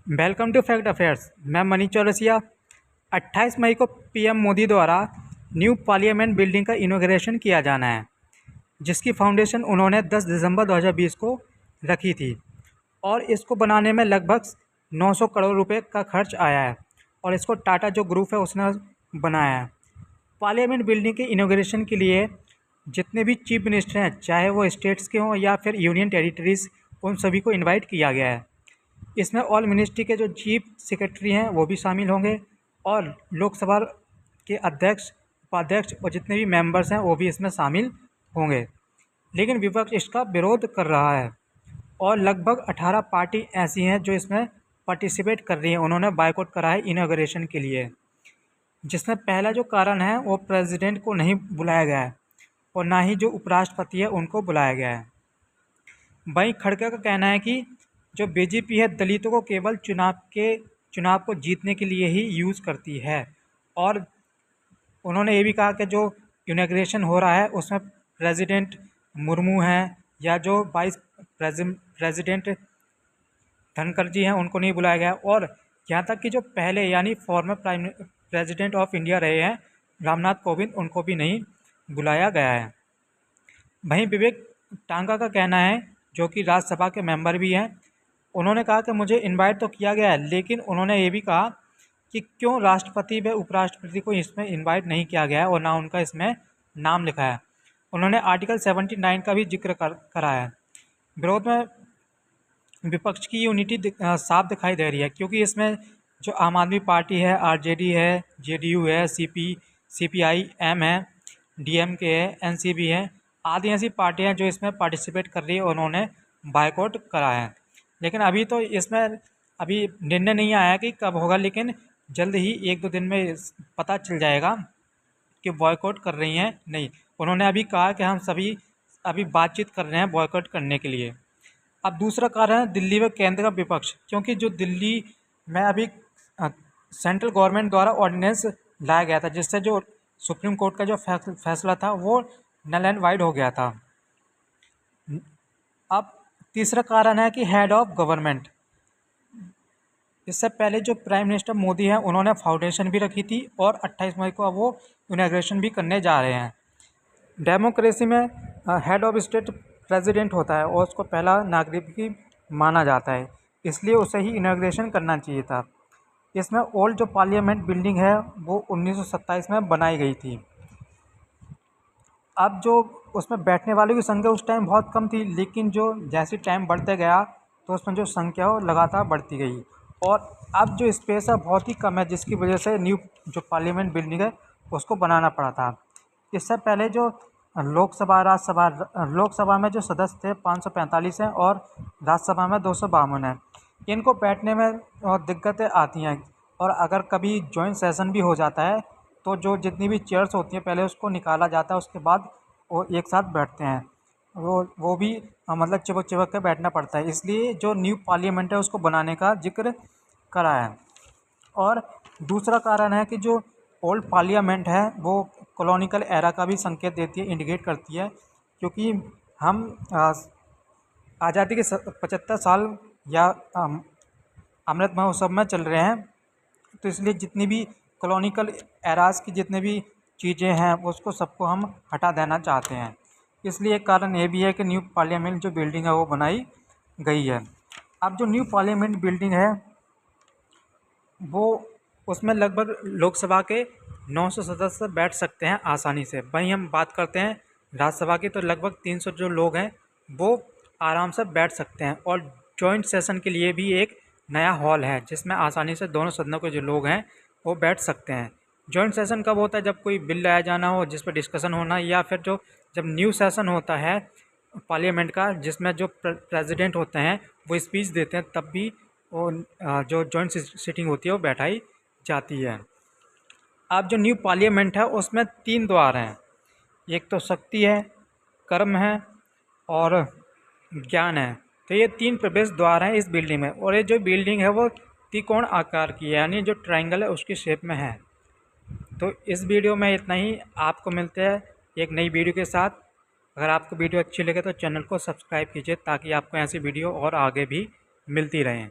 Welcome to fact affairs. मैं मनीष चौरसिया। 28 मई को PM Modi द्वारा न्यू पार्लियामेंट बिल्डिंग का इनॉग्रेशन किया जाना है, जिसकी फाउंडेशन उन्होंने 10 दिसंबर 2020 को रखी थी और इसको बनाने में लगभग 900 करोड़ रुपए का खर्च आया है और इसको टाटा जो ग्रुप है उसने बनाया है। पार्लियामेंट बिल्डिंग के इनॉग्रेशन के लिए जितने भी चीफ मिनिस्टर हैं, चाहे वो स्टेट्स के हों या फिर यूनियन टेरिटरीज़, उन सभी को इनवाइट किया गया है। इसमें ऑल मिनिस्ट्री के जो चीफ सेक्रेटरी हैं वो भी शामिल होंगे और लोकसभा के अध्यक्ष, उपाध्यक्ष और जितने भी मेंबर्स हैं वो भी इसमें शामिल होंगे। लेकिन विपक्ष इसका विरोध कर रहा है और लगभग 18 पार्टी ऐसी हैं जो इसमें पार्टिसिपेट कर रही हैं। उन्होंने बायकॉट करा है इनॉग्रेशन के लिए, जिसमें पहला जो कारण है वो प्रेसिडेंट को नहीं बुलाया गया है और ना ही जो उपराष्ट्रपति है उनको बुलाया गया है। वहीं खड़गे का कहना है कि जो बीजेपी है दलितों को केवल चुनाव को जीतने के लिए ही यूज़ करती है और उन्होंने ये भी कहा कि जो इनॉग्रेशन हो रहा है उसमें प्रेसिडेंट मुर्मू हैं या जो वाइस प्रेसिडेंट धनखड़ जी हैं उनको नहीं बुलाया गया और यहाँ तक कि जो पहले यानी फॉर्मर प्रेसिडेंट ऑफ इंडिया रहे हैं रामनाथ कोविंद, उनको भी नहीं बुलाया गया है। वहीं विवेक टांका का कहना है, जो कि राज्यसभा के मेंबर भी हैं, उन्होंने कहा कि मुझे इनवाइट तो किया गया है, लेकिन उन्होंने ये भी कहा कि क्यों राष्ट्रपति व उपराष्ट्रपति को इसमें इनवाइट नहीं किया गया है और ना उनका इसमें नाम लिखा है। उन्होंने आर्टिकल 79 का भी जिक्र करा है। विरोध में विपक्ष की यूनिटी साफ दिखाई दे रही है, क्योंकि इसमें जो आम आदमी पार्टी है, आरजेडी है, जेडीयू है, सीपीआई-एम है, डीएमके है, एनसीपी है, आदि ऐसी पार्टियां जो इसमें पार्टिसिपेट कर रही है, उन्होंने बायकॉट करा है। लेकिन अभी तो इसमें अभी निर्णय नहीं आया कि कब होगा, लेकिन जल्द ही 1-2 दिन में पता चल जाएगा कि बॉयकॉट कर रही हैं नहीं। उन्होंने अभी कहा कि हम सभी अभी बातचीत कर रहे हैं बॉयकॉट करने के लिए। अब दूसरा कारण है दिल्ली व केंद्र का विपक्ष, क्योंकि जो दिल्ली में अभी सेंट्रल गवर्नमेंट द्वारा ऑर्डिनेंस लाया गया था, जिससे जो सुप्रीम कोर्ट का जो फैसला था वो नल एंड वाइड हो गया था। अब तीसरा कारण है कि हेड ऑफ गवर्नमेंट। इससे पहले जो प्राइम मिनिस्टर मोदी हैं उन्होंने फाउंडेशन भी रखी थी और 28 मई को अब वो इनॉग्रेशन भी करने जा रहे हैं। डेमोक्रेसी में हेड ऑफ स्टेट प्रेसिडेंट होता है और उसको पहला नागरिक भी माना जाता है, इसलिए उसे ही इनॉग्रेशन करना चाहिए था। इसमें ओल्ड जो पार्लियामेंट बिल्डिंग है वो 1927 में बनाई गई थी। अब जो उसमें बैठने वालों की संख्या उस टाइम बहुत कम थी, लेकिन जो जैसे टाइम बढ़ते गया तो उसमें जो संख्या हो लगातार बढ़ती गई और अब जो स्पेस है बहुत ही कम है, जिसकी वजह से न्यू जो पार्लियामेंट बिल्डिंग है उसको बनाना पड़ा था। इससे पहले जो लोकसभा में जो सदस्य थे 545 हैं और राज्यसभा में 252 हैं। इनको बैठने में दिक्कतें आती हैं और अगर कभी जॉइंट सेशन भी हो जाता है तो जो जितनी भी चेयर्स होती हैं पहले उसको निकाला जाता है, उसके बाद वो एक साथ बैठते हैं। वो भी मतलब चिपक के बैठना पड़ता है, इसलिए जो न्यू पार्लियामेंट है उसको बनाने का जिक्र करा है। और दूसरा कारण है कि जो ओल्ड पार्लियामेंट है वो कॉलोनिकल एरा का भी संकेत देती है, इंडिकेट करती है, क्योंकि हम आज़ादी के 75 साल या अमृत महोत्सव में चल रहे हैं, तो इसलिए जितनी भी कॉलोनिकल एराज की जितने भी चीज़ें हैं उसको सबको हम हटा देना चाहते हैं। इसलिए एक कारण ये भी है कि न्यू पार्लियामेंट जो बिल्डिंग है वो बनाई गई है। अब जो न्यू पार्लियामेंट बिल्डिंग है वो उसमें लगभग लोकसभा के 900 सदस्य बैठ सकते हैं आसानी से। वहीं हम बात करते हैं राज्यसभा की, तो लगभग 300 जो लोग हैं वो आराम से बैठ सकते हैं और जॉइंट सेशन के लिए भी एक नया हॉल है जिसमें आसानी से दोनों सदनों के जो लोग हैं वो बैठ सकते हैं। जॉइंट सेशन कब होता है? जब कोई बिल लाया जाना हो जिस पर डिस्कशन होना, या फिर जब न्यू सेशन होता है पार्लियामेंट का जिसमें जो प्रेसिडेंट होते हैं वो स्पीच देते हैं, तब भी वो जो जॉइंट सिटिंग होती है वो बैठाई जाती है। अब जो न्यू पार्लियामेंट है उसमें 3 द्वार हैं, एक तो शक्ति है, कर्म है और ज्ञान है। तो ये 3 प्रवेश द्वार हैं इस बिल्डिंग में और ये जो बिल्डिंग है वो त्रिकोण आकार की है, यानी जो ट्रायंगल है उसकी शेप में है। तो इस वीडियो में इतना ही। आपको मिलते हैं एक नई वीडियो के साथ। अगर आपको वीडियो अच्छी लगे तो चैनल को सब्सक्राइब कीजिए ताकि आपको ऐसी वीडियो और आगे भी मिलती रहें।